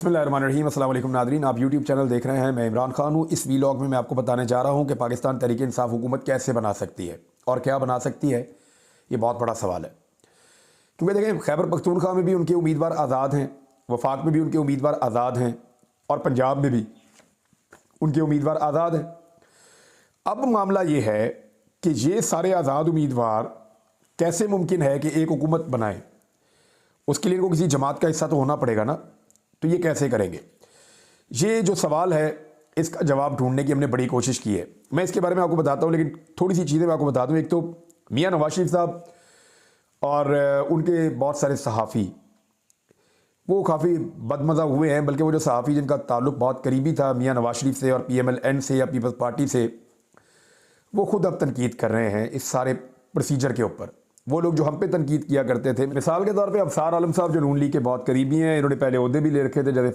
बिस्मिल्लाहिर्रहमानिर्रहीम। अस्सलाम वालेकुम नादरीन, आप यूट्यूब चैनल देख रहे हैं। मैं इमरान खान हूँ। इस वीलॉग में मैं आपको बताने जा रहा हूँ कि पाकिस्तान तहरीक इंसाफ हुकूमत कैसे बना सकती है और क्या बना सकती है। ये बहुत बड़ा सवाल है, क्योंकि देखें, खैबर पख्तूनख्वा में भी उनके उम्मीदवार आज़ाद हैं, वफाक में भी उनके उम्मीदवार आज़ाद हैं और पंजाब में भी उनके उम्मीदवार आज़ाद हैं। अब मामला ये है कि ये सारे आज़ाद उम्मीदवार कैसे मुमकिन है कि एक हुकूमत बनाएं। उसके लिए इनको किसी जमात का हिस्सा तो होना पड़ेगा ना, तो ये कैसे करेंगे? ये जो सवाल है, इसका जवाब ढूंढने की हमने बड़ी कोशिश की है। मैं इसके बारे में आपको बताता हूँ, लेकिन थोड़ी सी चीज़ें मैं आपको बता दूँ। एक तो मियाँ नवाज शरीफ साहब और उनके बहुत सारे सहाफ़ी वो काफ़ी बदमज़ा हुए हैं, बल्कि वो जो सहाफ़ी जिनका ताल्लुक़ बहुत करीबी था मियाँ नवाज शरीफ से और PMLN से या पीपल्स पार्टी से, वो खुद अब तनकीद कर रहे हैं इस सारे प्रोसीजर के ऊपर। वो लोग जो हम पे तनकीद किया करते थे, मिसाल के तौर पे अफसार आलम साहब जो नून लीग के बहुत करीबी हैं, इन्होंने पहले ओहदे भी ले रखे थे, जैसे